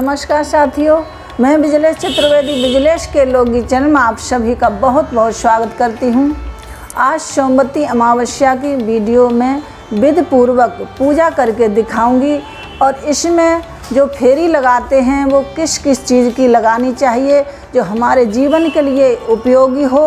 नमस्कार साथियों, मैं विजलेश चतुर्वेदी विजलेश के लोकगीत चैनल में आप सभी का बहुत बहुत स्वागत करती हूँ। आज सोमवती अमावस्या की वीडियो में विधि पूर्वक पूजा करके दिखाऊंगी और इसमें जो फेरी लगाते हैं वो किस किस चीज़ की लगानी चाहिए जो हमारे जीवन के लिए उपयोगी हो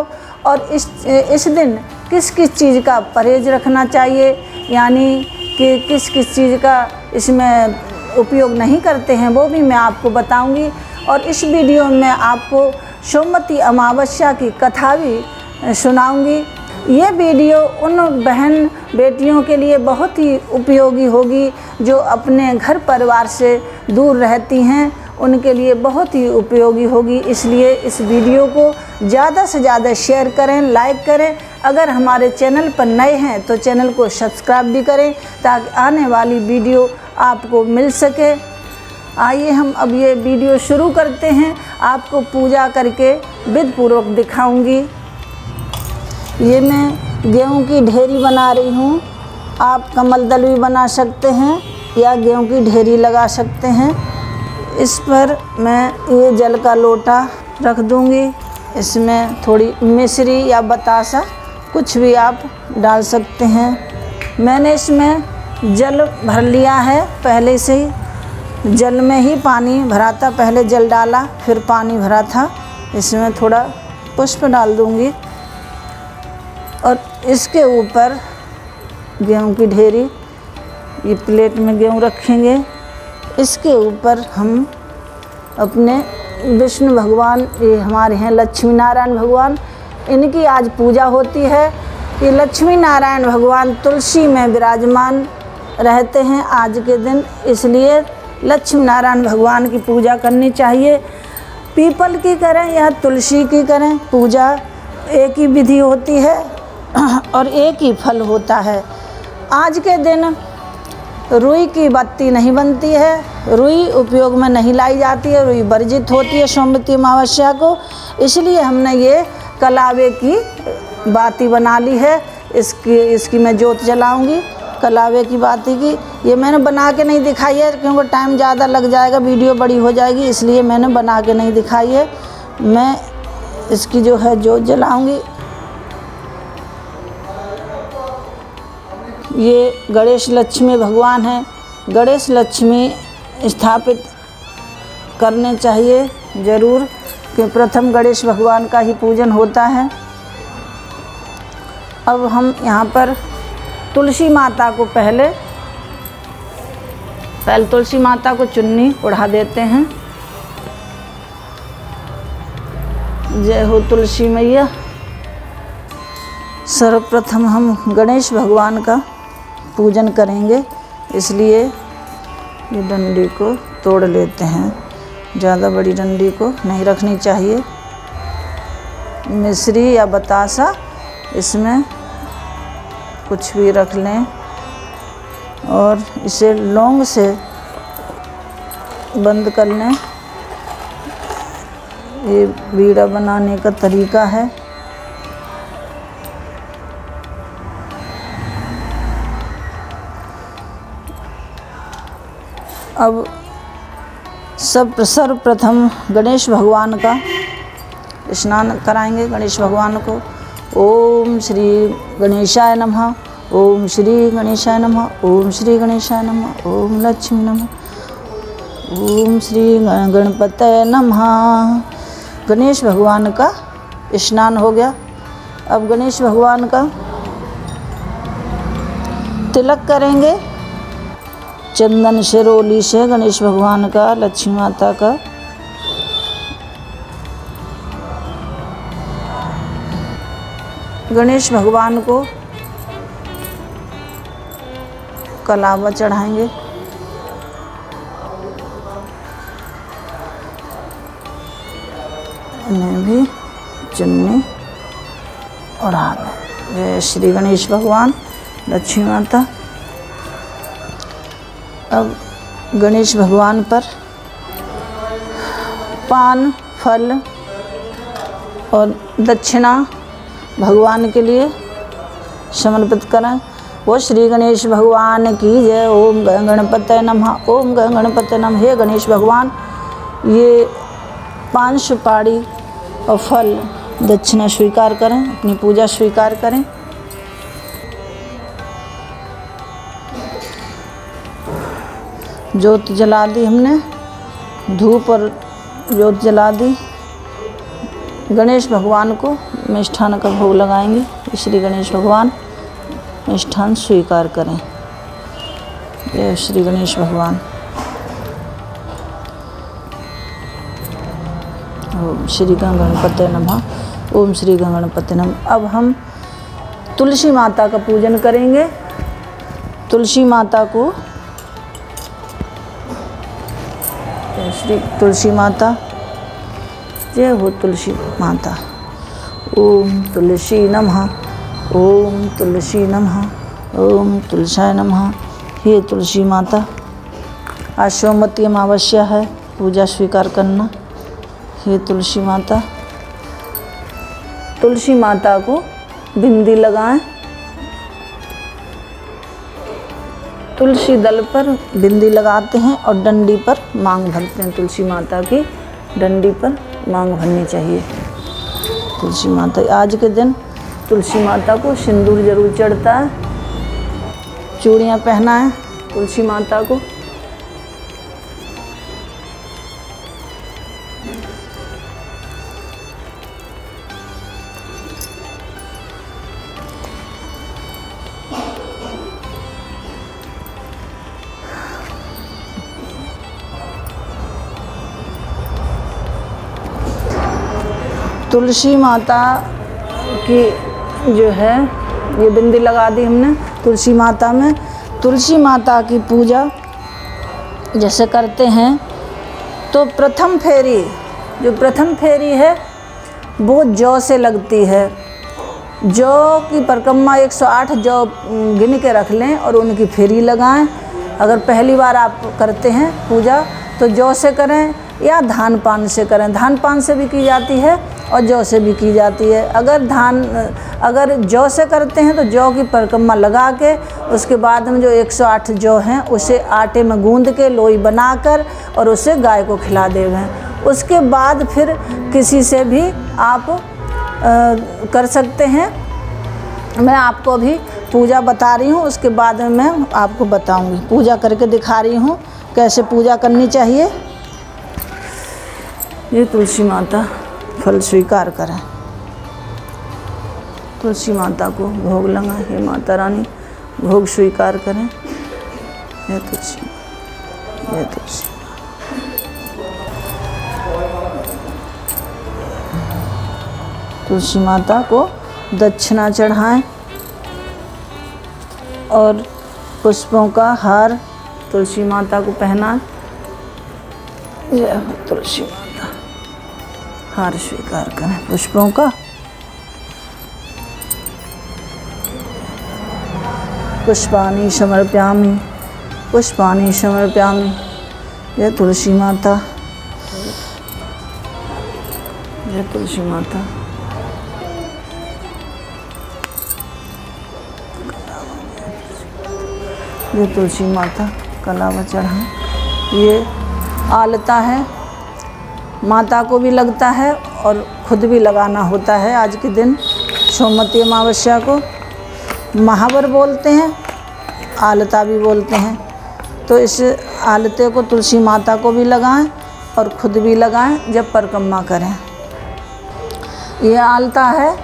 और इस दिन किस किस चीज़ का परहेज रखना चाहिए, यानी कि किस किस चीज़ का इसमें उपयोग नहीं करते हैं वो भी मैं आपको बताऊंगी। और इस वीडियो में आपको सोमवती अमावस्या की कथा भी सुनाऊंगी। ये वीडियो उन बहन बेटियों के लिए बहुत ही उपयोगी होगी जो अपने घर परिवार से दूर रहती हैं, उनके लिए बहुत ही उपयोगी होगी। इसलिए इस वीडियो को ज़्यादा से ज़्यादा शेयर करें, लाइक करें। अगर हमारे चैनल पर नए हैं तो चैनल को सब्सक्राइब भी करें ताकि आने वाली वीडियो आपको मिल सके। आइए हम अब ये वीडियो शुरू करते हैं। आपको पूजा करके विधि पूर्वक दिखाऊंगी। ये मैं गेहूं की ढेरी बना रही हूँ। आप कमल दल भी बना सकते हैं या गेहूं की ढेरी लगा सकते हैं। इस पर मैं ये जल का लोटा रख दूंगी। इसमें थोड़ी मिश्री या बतासा कुछ भी आप डाल सकते हैं। मैंने इसमें जल भर लिया है, पहले से ही जल में ही पानी भरा था। पहले जल डाला फिर पानी भरा था। इसमें थोड़ा पुष्प डाल दूंगी और इसके ऊपर गेहूं की ढेरी, ये प्लेट में गेहूं रखेंगे। इसके ऊपर हम अपने विष्णु भगवान, ये हमारे हैं लक्ष्मी नारायण भगवान, इनकी आज पूजा होती है। ये लक्ष्मी नारायण भगवान तुलसी में विराजमान रहते हैं आज के दिन, इसलिए लक्ष्मी नारायण भगवान की पूजा करनी चाहिए। पीपल की करें या तुलसी की करें, पूजा एक ही विधि होती है और एक ही फल होता है। आज के दिन रुई की बत्ती नहीं बनती है, रुई उपयोग में नहीं लाई जाती है, रुई वर्जित होती है सोमवती अमावस्या को। इसलिए हमने ये कलावे की बाती बना ली है। इसकी मैं जोत जलाऊंगी कलावे की बाती की। ये मैंने बना के नहीं दिखाई है क्योंकि टाइम ज़्यादा लग जाएगा, वीडियो बड़ी हो जाएगी, इसलिए मैंने बना के नहीं दिखाई है। मैं इसकी जो है जोत जलाऊंगी। ये गणेश लक्ष्मी भगवान हैं। गणेश लक्ष्मी स्थापित करने चाहिए ज़रूर, कि प्रथम गणेश भगवान का ही पूजन होता है। अब हम यहाँ पर तुलसी माता को पहले तुलसी माता को चुन्नी ओढ़ा देते हैं। जय हो तुलसी मैया। सर्वप्रथम हम गणेश भगवान का पूजन करेंगे, इसलिए ये डंडी को तोड़ लेते हैं। ज़्यादा बड़ी डंडी को नहीं रखनी चाहिए। मिश्री या बतासा इसमें कुछ भी रख लें और इसे लौंग से बंद कर लें। ये बीड़ा बनाने का तरीका है। अब सर्वप्रथम गणेश भगवान का स्नान कराएंगे। गणेश भगवान को ओम श्री गणेशाय नमः, ओम श्री गणेशाय नमः, ओम श्री गणेशाय नमः, ओम लक्ष्मी नमः, ओम श्री गणपतये नमः। गणेश भगवान का स्नान हो गया। अब गणेश भगवान का तिलक करेंगे चंदन शिरोली से। गणेश भगवान का, लक्ष्मी माता का गणेश भगवान को कलावा चढ़ाएंगे। इन्हें भी चुन्नी ओढ़ा दें। जय श्री गणेश भगवान, लक्ष्मी माता। अब गणेश भगवान पर पान, फल और दक्षिणा भगवान के लिए समर्पित करें। वो श्री गणेश भगवान की जय। ओम गणपतये नमः, ओम गणपतये नमः। हे गणेश भगवान, ये 5 सुपारी और फल दक्षिणा स्वीकार करें, अपनी पूजा स्वीकार करें। ज्योत जला दी हमने, धूप और ज्योत जला दी। गणेश भगवान को मिष्ठान का भोग लगाएंगे। श्री गणेश भगवान मिष्ठान स्वीकार करें। जय श्री गणेश भगवान। ओम श्री गणपते नमः। ओम श्री गणपते नमः। अब हम तुलसी माता का पूजन करेंगे। तुलसी माता को, श्री तुलसी माता, जय हो तुलसी माता। ओम तुलसी नमः। ओम तुलसी नमः। ओम तुलसाय नमः। हे तुलसी माता, आज सोमवती अमावस्या है, पूजा स्वीकार करना। हे तुलसी माता, तुलसी माता को बिंदी लगाएं। तुलसी दल पर बिंदी लगाते हैं और डंडी पर मांग भरते हैं। तुलसी माता की डंडी पर मांग भरनी चाहिए। तुलसी माता, आज के दिन तुलसी माता को सिंदूर जरूर चढ़ता है, चूड़ियाँ पहना है तुलसी माता को। तुलसी माता की जो है ये बिंदी लगा दी हमने तुलसी माता में। तुलसी माता की पूजा जैसे करते हैं तो प्रथम फेरी, जो प्रथम फेरी है वो जौ से लगती है। जौ की परिक्रमा 108 जौ गिन के रख लें और उनकी फेरी लगाएं। अगर पहली बार आप करते हैं पूजा तो जौ से करें या धान पान से करें। धान पान से भी की जाती है और जौ से भी की जाती है। अगर जौ से करते हैं तो जौ की परिक्रमा लगा के उसके बाद में जो 108 जौ हैं उसे आटे में गूंद के लोई बनाकर और उसे गाय को खिला देवें। उसके बाद फिर किसी से भी आप कर सकते हैं। मैं आपको अभी पूजा बता रही हूँ, उसके बाद में मैं आपको बताऊँगी। पूजा करके दिखा रही हूँ कैसे पूजा करनी चाहिए। ये तुलसी माता फल स्वीकार करें। तुलसी माता को भोग लगाएं। हे माता रानी भोग स्वीकार करें। हे तुलसी, हे तुलसी। तुलसी माता को दक्षिणा चढ़ाएं और पुष्पों का हार तुलसी माता को पहनाएं। जय हो तुलसी माता। हार स्वीकार करें पुष्पों का। पुष्पाणि समर्पयामि, पुष्पाणि समर्पयामि। जय तुलसी माता, जय तुलसी माता। जय तुलसी माता। कलावा चढ़ाएं। ये आलता है, माता को भी लगता है और खुद भी लगाना होता है। आज के दिन सोमवती अमावस्या को महावर बोलते हैं, आलता भी बोलते हैं। तो इस आलते को तुलसी माता को भी लगाएं और खुद भी लगाएं जब परिक्रमा करें। ये आलता है,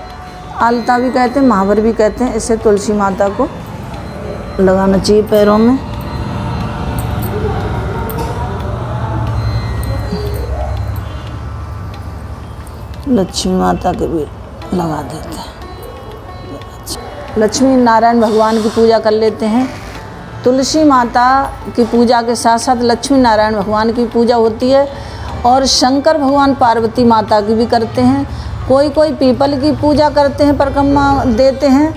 आलता भी कहते हैं, महावर भी कहते हैं। इसे तुलसी माता को लगाना चाहिए पैरों में। लक्ष्मी माता के भी लगा देते हैं। लक्ष्मी नारायण भगवान की पूजा कर लेते हैं। तुलसी माता की पूजा के साथ साथ लक्ष्मी नारायण भगवान की पूजा होती है और शंकर भगवान पार्वती माता की भी करते हैं। कोई कोई पीपल की पूजा करते हैं, परिक्रमा देते हैं,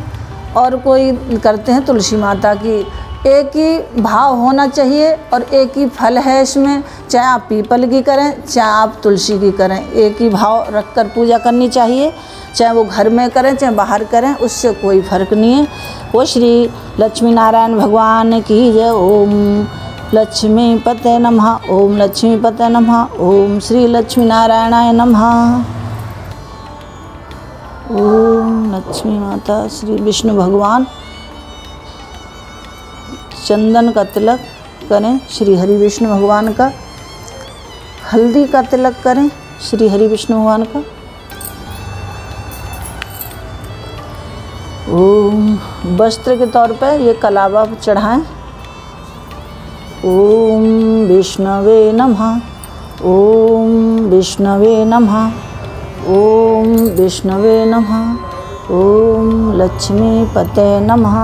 और कोई करते हैं तुलसी माता की। एक ही भाव होना चाहिए और एक ही फल है इसमें, चाहे आप पीपल की करें चाहे आप तुलसी की करें। एक ही भाव रखकर पूजा करनी चाहिए, चाहे वो घर में करें चाहे बाहर करें, उससे कोई फर्क नहीं है। वो श्री लक्ष्मी नारायण भगवान की जय। ओम लक्ष्मीपते नमः। ओम लक्ष्मीपते नमः। ओम श्री लक्ष्मी नारायणाय नमः। ओम लक्ष्मी माता श्री विष्णु भगवान। चंदन का तिलक करें श्री हरि विष्णु भगवान का। हल्दी का तिलक करें श्री हरि विष्णु भगवान का। ओम वस्त्र के तौर पर ये कलावा चढ़ाएं। ओम विष्णवे नमः। ओम विष्णवे नमः। ओम विष्णवे नमः। ओम लक्ष्मीपते नमः।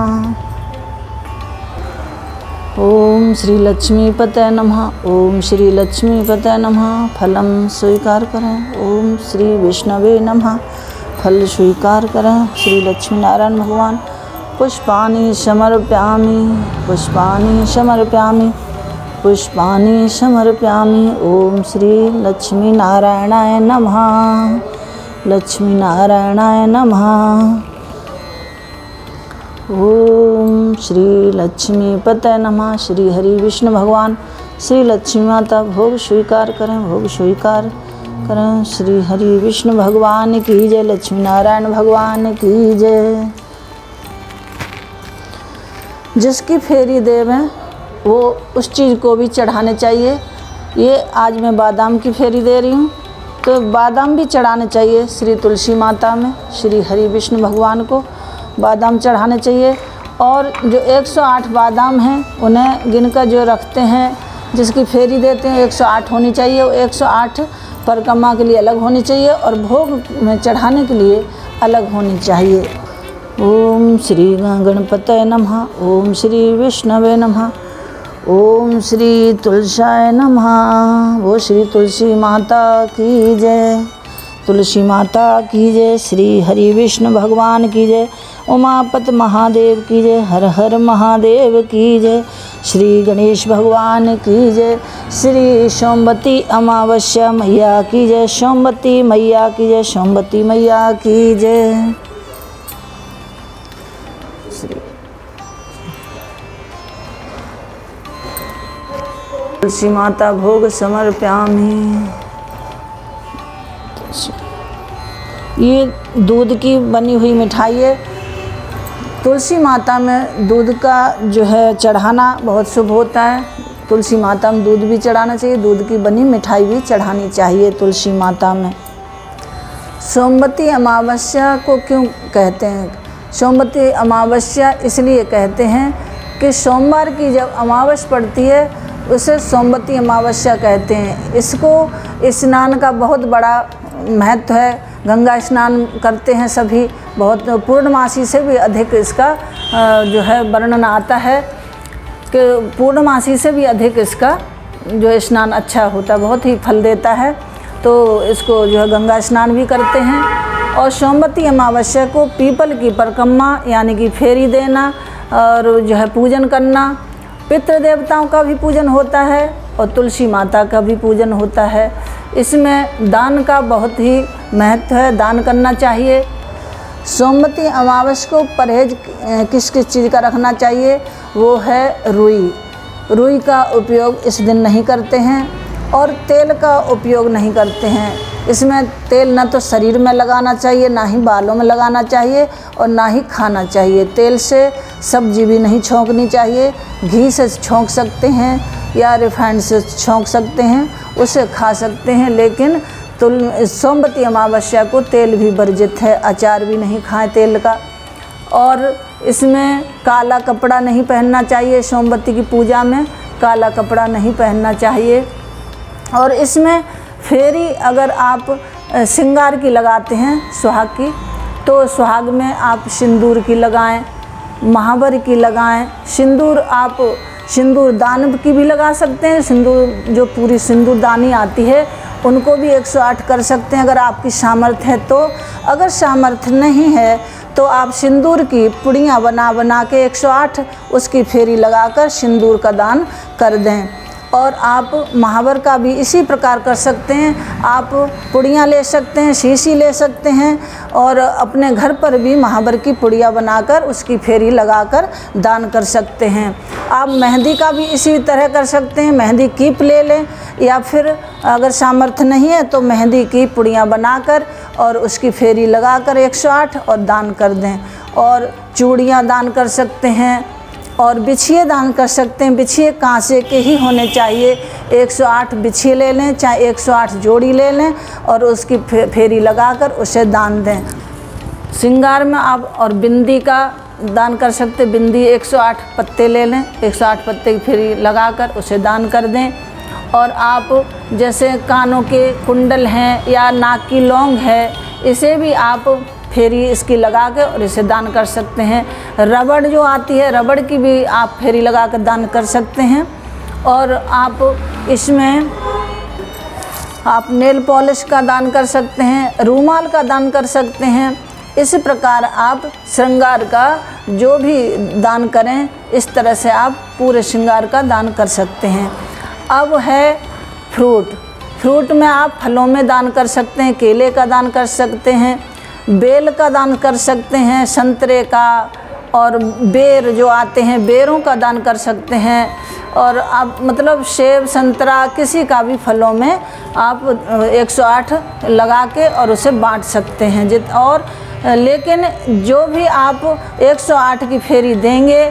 ओम श्री लक्ष्मीपते नमः। ओम श्री लक्ष्मीपते नमः। फलम स्वीकार करें। ओम श्री विष्णवे नमः। फल स्वीकार करें श्री लक्ष्मी नारायण भगवान। पुष्पाणि समर्पयामि। पुष्पाणि समर्पयामि। पुष्पाणि समर्पयामि। ओम श्री लक्ष्मी नारायणाय नमः। लक्ष्मी नारायणाय नमः। ओम श्री लक्ष्मीपते नमः। श्री हरि विष्णु भगवान। श्री लक्ष्मी माता भोग स्वीकार करें। भोग स्वीकार करें श्री हरि विष्णु भगवान की जय। लक्ष्मी नारायण भगवान की जय। जिसकी फेरी देवें वो उस चीज़ को भी चढ़ाने चाहिए। ये आज मैं बादाम की फेरी दे रही हूँ, तो बादाम भी चढ़ाने चाहिए श्री तुलसी माता में। श्री हरि विष्णु भगवान को बादाम चढ़ाने चाहिए। और जो 108 बादाम हैं उन्हें गिनकर जो रखते हैं, जिसकी फेरी देते हैं 108 होनी चाहिए। वो 108 परिक्रमा के लिए अलग होनी चाहिए और भोग में चढ़ाने के लिए अलग होनी चाहिए। ओम श्री गणपतये नमः। ओम श्री विष्णवे नमः। ओम श्री तुलसाय नमः। वो श्री तुलसी माता की जय। तुलसी माता की जय। श्री हरि विष्णु भगवान की जय। उमापति महादेव की जय। हर हर महादेव की जय। श्री गणेश भगवान की जय। श्री सोमवती अमावस्या मैया की जय। सोमवती मैया की जय। सोमवती मैया की जय। तुलसी माता भोग समर्पयामि। ये दूध की बनी हुई मिठाई है। तुलसी माता में दूध का जो है चढ़ाना बहुत शुभ होता है। तुलसी माता में दूध भी चढ़ाना चाहिए। दूध की बनी मिठाई भी चढ़ानी चाहिए तुलसी माता में। सोमवती अमावस्या को क्यों कहते हैं? सोमवती अमावस्या इसलिए कहते हैं कि सोमवार की जब अमावस्या पड़ती है उसे सोमवती अमावस्या कहते हैं। इसको स्नान का बहुत बड़ा महत्व है। गंगा स्नान करते हैं सभी। बहुत पूर्णमासी से भी अधिक इसका जो है वर्णन आता है कि पूर्णमासी से भी अधिक इसका जो स्नान अच्छा होता, बहुत ही फल देता है। तो इसको जो है गंगा स्नान भी करते हैं। और सोमवती अमावस्या को पीपल की परिक्रमा यानी कि फेरी देना और जो है पूजन करना। पितृ देवताओं का भी पूजन होता है और तुलसी माता का भी पूजन होता है। इसमें दान का बहुत ही महत्व है। दान करना चाहिए। सोमवती अमावस्या को परहेज किस किस चीज़ का रखना चाहिए? वो है रुई। रुई का उपयोग इस दिन नहीं करते हैं और तेल का उपयोग नहीं करते हैं। इसमें तेल ना तो शरीर में लगाना चाहिए, ना ही बालों में लगाना चाहिए और ना ही खाना चाहिए। तेल से सब्जी भी नहीं छोंकनी चाहिए। घी से छोंक सकते हैं या रिफाइंड से छोंक सकते हैं, उसे खा सकते हैं। लेकिन सोमवती अमावस्या को तेल भी वर्जित है। अचार भी नहीं खाएं तेल का। और इसमें काला कपड़ा नहीं पहनना चाहिए। सोमवती की पूजा में काला कपड़ा नहीं पहनना चाहिए। और इसमें फेरी अगर आप श्रृंगार की लगाते हैं सुहाग की, तो सुहाग में आप सिंदूर की लगाएं, महावर की लगाएं। सिंदूर आप सिंदूर दान की भी लगा सकते हैं। सिंदूर जो पूरी सिंदूर दानी आती है उनको भी 108 कर सकते हैं अगर आपकी सामर्थ्य है तो। अगर सामर्थ्य नहीं है तो आप सिंदूर की पुड़ियाँ बना बना के 108 उसकी फेरी लगाकर सिंदूर का दान कर दें। और आप महावर का भी इसी प्रकार कर सकते हैं। आप पुड़ियाँ ले सकते हैं, शीशी ले सकते हैं और अपने घर पर भी महावर की पुड़िया बनाकर उसकी फेरी लगाकर दान कर सकते हैं। आप मेहंदी का भी इसी तरह कर सकते हैं। मेहंदी कीप ले लें या फिर अगर सामर्थ्य नहीं है तो मेहंदी की पुड़ियाँ बनाकर और उसकी फेरी लगाकर 108 और दान कर दें। और चूड़ियाँ दान कर सकते हैं और बिछिए दान कर सकते हैं। बिछिए कांसे के ही होने चाहिए। 108 बिछिए ले लें, चाहे 108 जोड़ी ले लें और उसकी फेरी लगाकर उसे दान दें। श्रृंगार में आप और बिंदी का दान कर सकते। बिंदी 108 पत्ते ले लें, 108 पत्ते की फेरी लगाकर उसे दान कर दें। और आप जैसे कानों के कुंडल हैं या नाक की लौंग है, इसे भी आप फेरी इसकी लगा के और इसे दान कर सकते हैं। रबड़ जो आती है, रबड़ की भी आप फेरी लगा कर दान कर सकते हैं। और आप इसमें आप नेल पॉलिश का दान कर सकते हैं, रूमाल का दान कर सकते हैं। इस प्रकार आप श्रृंगार का जो भी दान करें, इस तरह से आप पूरे श्रृंगार का दान कर सकते हैं। अब है फ्रूट। फ्रूट में आप फलों में दान कर सकते हैं। केले का दान कर सकते हैं, बेल का दान कर सकते हैं, संतरे का, और बेर जो आते हैं बेरों का दान कर सकते हैं। और आप मतलब सेब संतरा किसी का भी फलों में आप 108 लगा के और उसे बांट सकते हैं। और लेकिन जो भी आप 108 की फेरी देंगे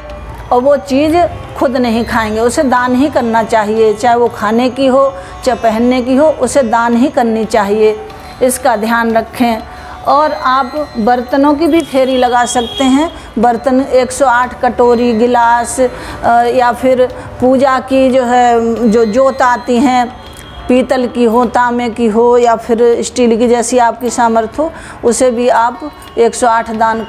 और वो चीज़ खुद नहीं खाएंगे, उसे दान ही करना चाहिए। चाहे वो खाने की हो चाहे पहनने की हो, उसे दान ही करनी चाहिए। इसका ध्यान रखें। और आप बर्तनों की भी फेरी लगा सकते हैं। बर्तन 108 कटोरी गिलास या फिर पूजा की जो है जो जोत आती हैं, पीतल की हो, तांबे की हो या फिर स्टील की, जैसी आपकी सामर्थ्य हो, उसे भी आप 108 दान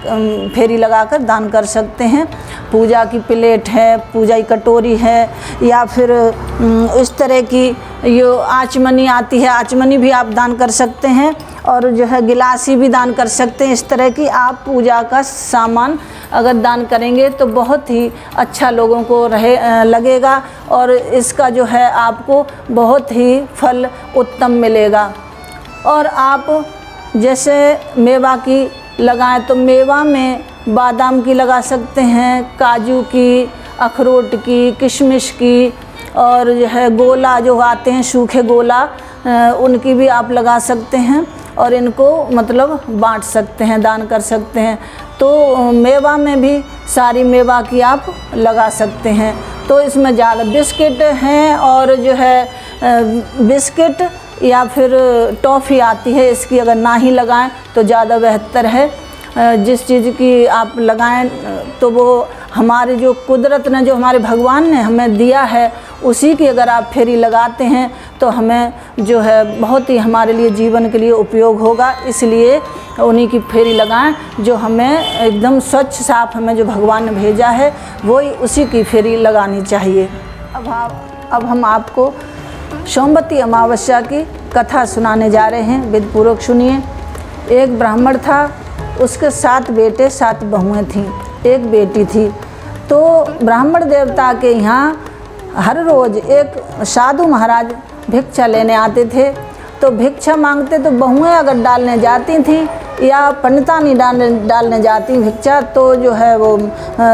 फेरी लगाकर दान कर सकते हैं। पूजा की प्लेट है, पूजा की कटोरी है या फिर इस तरह की जो आचमनी आती है, आचमनी भी आप दान कर सकते हैं। और जो है गिलासी भी दान कर सकते हैं। इस तरह की आप पूजा का सामान अगर दान करेंगे तो बहुत ही अच्छा लोगों को लगेगा और इसका जो है आपको बहुत ही फल उत्तम मिलेगा। और आप जैसे मेवा की लगाएं तो मेवा में बादाम की लगा सकते हैं, काजू की, अखरोट की, किशमिश की, और जो है गोला जो आते हैं सूखे गोला, उनकी भी आप लगा सकते हैं और इनको मतलब बांट सकते हैं, दान कर सकते हैं। तो मेवा में भी सारी मेवा की आप लगा सकते हैं। तो इसमें ज़्यादा बिस्किट हैं और जो है बिस्किट या फिर टॉफ़ी आती है, इसकी अगर ना ही लगाएं तो ज़्यादा बेहतर है। जिस चीज़ की आप लगाएं तो वो हमारी जो कुदरत ने, जो हमारे भगवान ने हमें दिया है, उसी की अगर आप फेरी लगाते हैं तो हमें जो है बहुत ही हमारे लिए जीवन के लिए उपयोग होगा। इसलिए उन्हीं की फेरी लगाएं जो हमें एकदम स्वच्छ साफ हमें जो भगवान ने भेजा है, वही उसी की फेरी लगानी चाहिए। अब हम आपको सोमवती अमावस्या की कथा सुनाने जा रहे हैं। विधिपूर्वक सुनिए। एक ब्राह्मण था, उसके 7 बेटे 7 बहुएँ थीं, एक बेटी थी। तो ब्राह्मण देवता के यहाँ हर रोज़ एक साधु महाराज भिक्षा लेने आते थे। तो भिक्षा मांगते तो बहुएँ अगर डालने जाती थीं या पंडितानी डालने जाती भिक्षा, तो जो है वो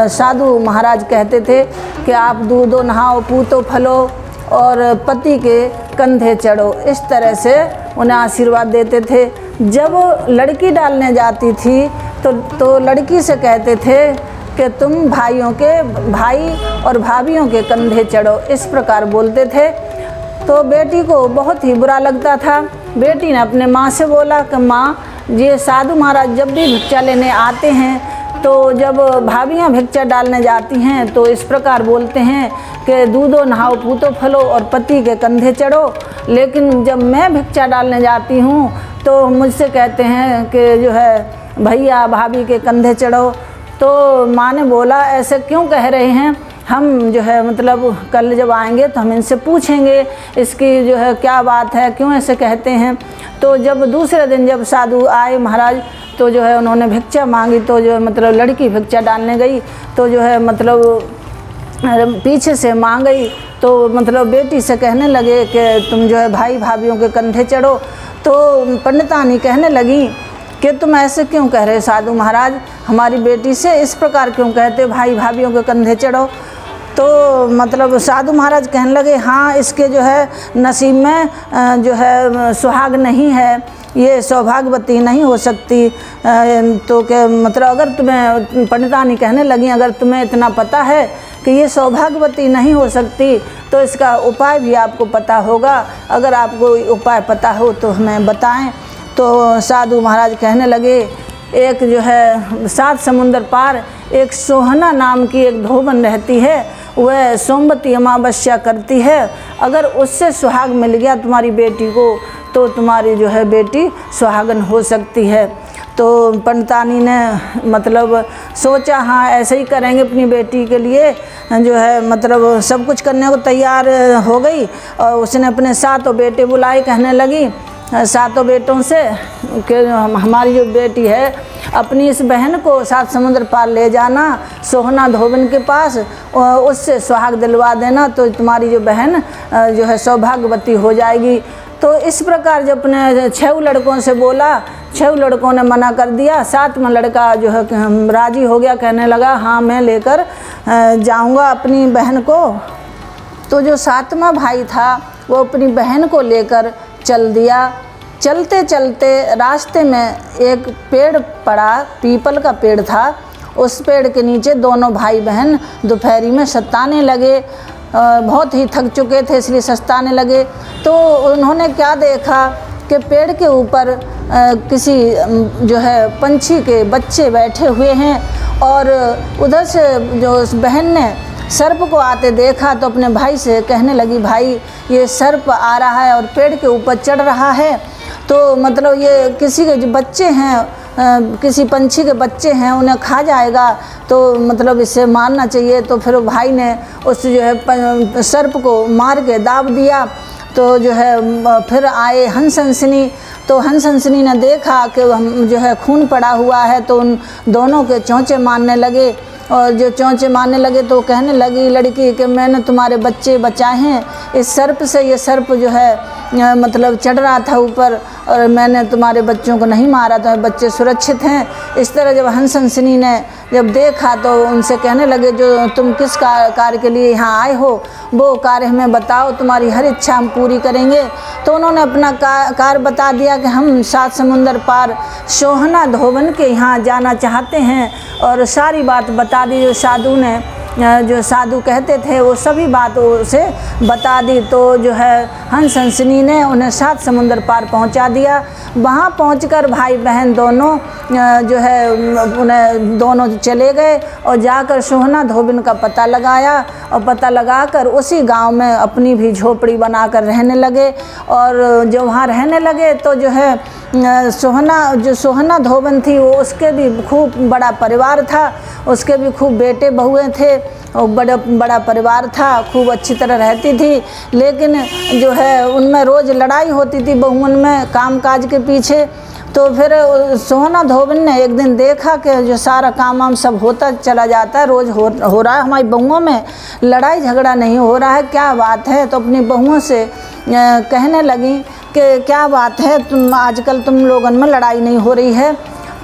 साधु महाराज कहते थे कि आप दूधो नहाओ, पूतो फलो और पति के कंधे चढ़ो। इस तरह से उन्हें आशीर्वाद देते थे। जब लड़की डालने जाती थी तो लड़की से कहते थे कि तुम भाई और भाभियों के कंधे चढ़ो, इस प्रकार बोलते थे। तो बेटी को बहुत ही बुरा लगता था। बेटी ने अपने माँ से बोला कि माँ, ये साधु महाराज जब भी भिक्षा लेने आते हैं तो जब भाभियाँ भिक्षा डालने जाती हैं तो इस प्रकार बोलते हैं कि दूधो नहाओ, पूतो फलो और पति के कंधे चढ़ो, लेकिन जब मैं भिक्षा डालने जाती हूँ तो मुझसे कहते हैं कि जो है भैया भाभी के कंधे चढ़ो। तो माँ ने बोला ऐसे क्यों कह रहे हैं, हम जो है मतलब कल जब आएंगे तो हम इनसे पूछेंगे इसकी जो है क्या बात है, क्यों ऐसे कहते हैं। तो जब दूसरे दिन जब साधु आए महाराज तो जो है उन्होंने भिक्षा मांगी, तो जो है मतलब लड़की भिक्षा डालने गई तो जो है मतलब पीछे से माँ गई तो मतलब बेटी से कहने लगे कि तुम जो है भाई भाभीयों के कंधे चढ़ो। तो पंडितानी कहने लगी कि तुम ऐसे क्यों कह रहे साधु महाराज, हमारी बेटी से इस प्रकार क्यों कहते भाई भाभीयों के कंधे चढ़ो। तो मतलब साधु महाराज कहने लगे हाँ, इसके जो है नसीब में जो है सुहाग नहीं है, ये सौभाग्यवती नहीं हो सकती। तो क्या मतलब अगर तुम्हें, पंडितानी कहने लगी अगर तुम्हें इतना पता है कि ये सौभाग्यवती नहीं हो सकती तो इसका उपाय भी आपको पता होगा, अगर आपको उपाय पता हो तो हमें बताएं। तो साधु महाराज कहने लगे एक जो है 7 समुंदर पार एक सोहना नाम की एक धोबन रहती है, वह सोमवती अमावस्या करती है, अगर उससे सुहाग मिल गया तुम्हारी बेटी को तो तुम्हारी जो है बेटी सुहागन हो सकती है। तो पंडितानी ने मतलब सोचा हाँ ऐसे ही करेंगे अपनी बेटी के लिए, जो है मतलब सब कुछ करने को तैयार हो गई। और उसने अपने 7 बेटे बुलाए, कहने लगी 7 बेटों से कि हमारी जो बेटी है अपनी इस बहन को 7 समुद्र पार ले जाना सोहना धोबन के पास, उससे सुहाग दिलवा देना तो तुम्हारी जो बहन जो है सौभाग्यवती हो जाएगी। तो इस प्रकार जब अपने 6 लड़कों से बोला, 6 लड़कों ने मना कर दिया, 7वां लड़का जो है राजी हो गया, कहने लगा हाँ मैं लेकर जाऊंगा अपनी बहन को। तो जो 7वां भाई था वो अपनी बहन को लेकर चल दिया। चलते चलते रास्ते में एक पेड़ पड़ा, पीपल का पेड़ था, उस पेड़ के नीचे दोनों भाई बहन दोपहरी में सताने लगे। बहुत ही थक चुके थे इसलिए सताने लगे। तो उन्होंने क्या देखा कि पेड़ के ऊपर किसी जो है पंछी के बच्चे बैठे हुए हैं, और उधर से जो उस बहन ने सर्प को आते देखा तो अपने भाई से कहने लगी भाई ये सर्प आ रहा है और पेड़ के ऊपर चढ़ रहा है, तो मतलब ये किसी के जो बच्चे हैं, किसी पंछी के बच्चे हैं, उन्हें खा जाएगा, तो मतलब इसे मारना चाहिए। तो फिर भाई ने उस जो है सर्प को मार के दाब दिया। तो जो है फिर आए हंसहंसिनी, तो हंसहंसिनी ने देखा कि हम जो है खून पड़ा हुआ है, तो उन दोनों के चोंचे मारने लगे। और जो चोंचे मारने लगे तो कहने लगी लड़की कि मैंने तुम्हारे बच्चे बचाए हैं इस सर्प से, ये सर्प जो है मतलब चढ़ रहा था ऊपर और मैंने तुम्हारे बच्चों को नहीं मारा, तो बच्चे सुरक्षित हैं। इस तरह जब हंसहंसिनी ने जब देखा तो उनसे कहने लगे जो तुम किस कार्य के लिए यहाँ आए हो वो कार्य हमें बताओ, तुम्हारी हर इच्छा हम पूरी करेंगे। तो उन्होंने अपना कार्य बता दिया कि हम 7 समुंदर पार सोहना धोबन के यहाँ जाना चाहते हैं, और सारी बात बता दी। जो साधु ने, जो साधु कहते थे वो सभी बात उसे बता दी। तो जो है हंसहंसिनी ने उन्हें 7 समुंदर पार पहुंचा दिया। वहां पहुंचकर भाई बहन दोनों जो है उन्हें दोनों चले गए और जाकर सोहना धोबन का पता लगाया, और पता लगाकर उसी गांव में अपनी भी झोपड़ी बनाकर रहने लगे। और जो वहाँ रहने लगे तो जो है सोहना धोबन थी वो, उसके भी खूब बड़ा परिवार था, उसके भी खूब बेटे बहुएं थे और बड़ा परिवार था, खूब अच्छी तरह रहती थी। लेकिन जो है उनमें रोज़ लड़ाई होती थी बहुओं में काम काज के पीछे। तो फिर सोहना धोबन ने एक दिन देखा कि जो सारा काम वाम सब होता चला जाता है, रोज़ हो रहा है, हमारी बहुओं में लड़ाई झगड़ा नहीं हो रहा है, क्या बात है। तो अपनी बहुओं से कहने लगी कि क्या बात है, तुम आजकल तुम लोगों में लड़ाई नहीं हो रही है।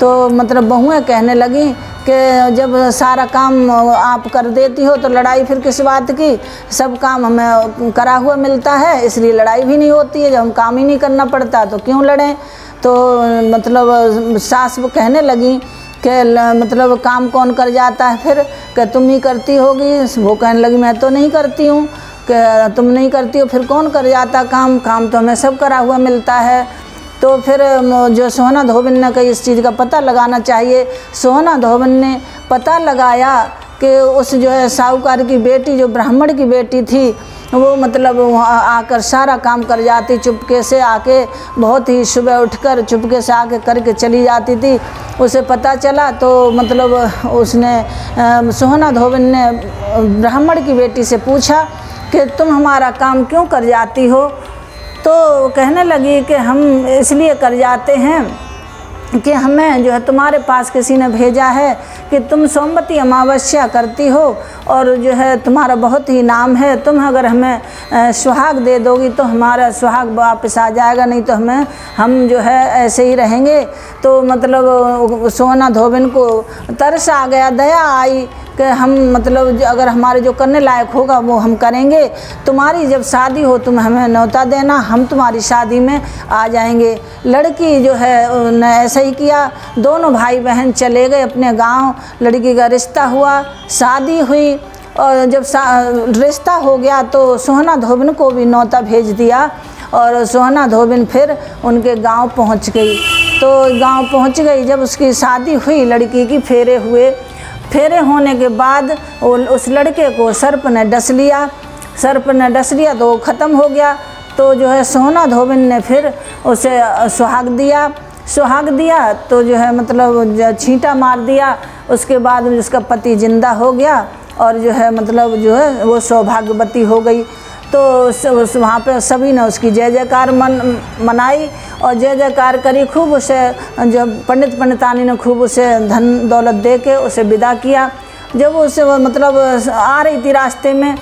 तो मतलब बहुएं कहने लगी कि जब सारा काम आप कर देती हो तो लड़ाई फिर किस बात की, सब काम हमें करा हुआ मिलता है इसलिए लड़ाई भी नहीं होती है, जब हम काम ही नहीं करना पड़ता तो क्यों लड़ें। तो मतलब सास वो कहने लगी कि मतलब काम कौन कर जाता है फिर, कि तुम ही करती होगी। वो कहने लगी मैं तो नहीं करती हूँ, कि तुम नहीं करती हो फिर कौन कर जाता काम तो हमें सब करा हुआ मिलता है। तो फिर जो सोहना धोबन ने कही इस चीज़ का पता लगाना चाहिए। सोहना धोबन ने पता लगाया कि उस जो है साहूकार की बेटी, जो ब्राह्मण की बेटी थी, वो मतलब वहाँ आकर सारा काम कर जाती, चुपके से आके बहुत ही सुबह उठकर चुपके से आके करके चली जाती थी। उसे पता चला तो मतलब उसने सोहना धोबन ने ब्राह्मण की बेटी से पूछा कि तुम हमारा काम क्यों कर जाती हो। तो कहने लगी कि हम इसलिए कर जाते हैं कि हमें जो है तुम्हारे पास किसी ने भेजा है कि तुम सोमवती अमावस्या करती हो और जो है तुम्हारा बहुत ही नाम है, तुम अगर हमें सुहाग दे दोगी तो हमारा सुहाग वापस आ जाएगा, नहीं तो हम जो है ऐसे ही रहेंगे। तो मतलब सोहना धोबिन को तरस आ गया, दया आई कि हम मतलब अगर हमारे जो करने लायक होगा वो हम करेंगे, तुम्हारी जब शादी हो तुम हमें न्योता देना, हम तुम्हारी शादी में आ जाएंगे। लड़की जो है ने ऐसा ही किया, दोनों भाई बहन चले गए अपने गांव। लड़की का रिश्ता हुआ, शादी हुई और जब रिश्ता हो गया तो सोहना धोबिन को भी न्योता भेज दिया और सोहना धोबिन फिर उनके गांव पहुंच गई। तो गांव पहुंच गई, जब उसकी शादी हुई लड़की की, फेरे हुए, फेरे होने के बाद उस लड़के को सर्प ने डस लिया, सर्प ने डस लिया तो वो ख़त्म हो गया। तो जो है सोहना धोबिन ने फिर उसे सुहाग दिया तो जो है मतलब छींटा मार दिया। उसके बाद उसका पति जिंदा हो गया और जो है मतलब जो है वो सौभाग्यवती हो गई। तो वहाँ पे सभी ने उसकी जय जयकार मनाई और जय जयकार करी खूब। उसे जो पंडितानी ने खूब उसे धन दौलत दे के उसे विदा किया। जब उसे मतलब आ रही थी रास्ते में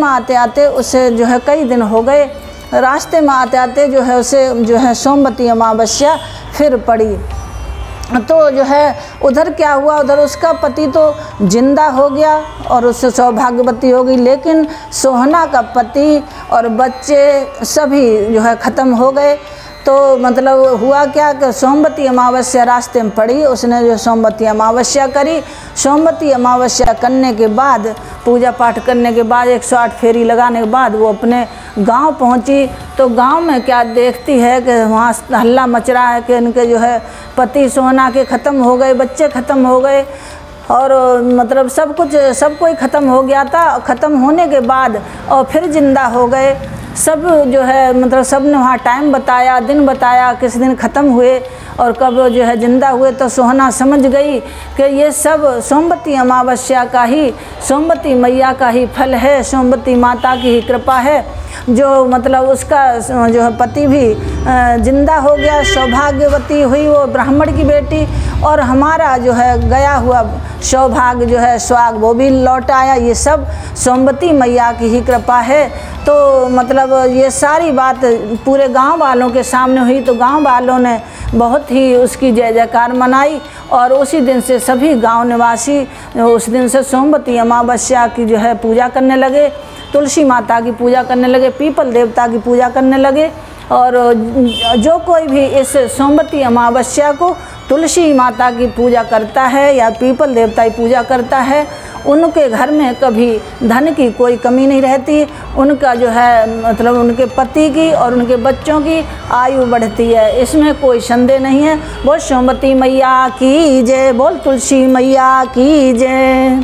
आते आते उसे जो है कई दिन हो गए, रास्ते में आते आते जो है उसे जो है सोमवती अमावस्या फिर पड़ी। तो जो है उधर क्या हुआ, उधर उसका पति तो जिंदा हो गया और उससे सौभाग्यवती हो गई, लेकिन सोहना का पति और बच्चे सभी जो है ख़त्म हो गए। तो मतलब हुआ क्या कि सोमवती अमावस्या रास्ते में पड़ी, उसने जो सोमवती अमावस्या करी। सोमवती अमावस्या करने के बाद, पूजा पाठ करने के बाद, 108 फेरी लगाने के बाद वो अपने गांव पहुंची। तो गांव में क्या देखती है कि वहाँ हल्ला मच रहा है कि इनके जो है पति सोहना के ख़त्म हो गए, बच्चे ख़त्म हो गए और मतलब सब कोई ख़त्म हो गया था। ख़त्म होने के बाद और फिर ज़िंदा हो गए सब, जो है मतलब सब ने वहाँ टाइम बताया, दिन बताया, किस दिन ख़त्म हुए और कब जो है ज़िंदा हुए। तो सोहना समझ गई कि ये सब सोमवती अमावस्या का ही, सोमवती मैया का ही फल है, सोमवती माता की ही कृपा है, जो मतलब उसका जो है पति भी जिंदा हो गया, सौभाग्यवती हुई वो ब्राह्मण की बेटी, और हमारा जो है गया हुआ सौभाग्य जो है सुहाग वो भी लौट आया। ये सब सोमवती मैया की ही कृपा है। तो मतलब ये सारी बात पूरे गांव वालों के सामने हुई, तो गांव वालों ने बहुत ही उसकी जय जयकार मनाई और उसी दिन से सभी गांव निवासी उस दिन से सोमवती अमावस्या की जो है पूजा करने लगे, तुलसी माता की पूजा करने लगे, पीपल देवता की पूजा करने लगे। और जो कोई भी इस सोमवती अमावस्या को तुलसी माता की पूजा करता है या पीपल देवता की पूजा करता है, उनके घर में कभी धन की कोई कमी नहीं रहती। उनका जो है मतलब उनके पति की और उनके बच्चों की आयु बढ़ती है, इसमें कोई संदेह नहीं है। बोल सोमवती मैया की जय, बोल तुलसी मैया की जय।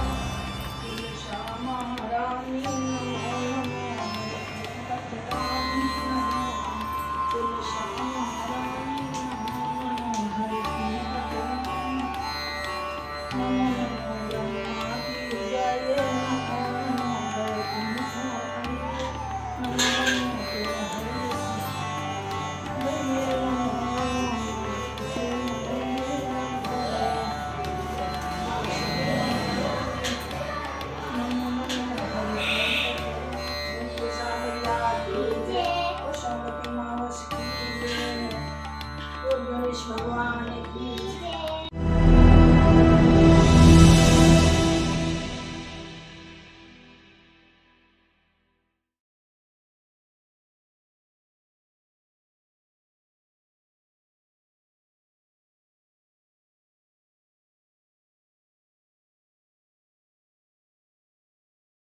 भगवान की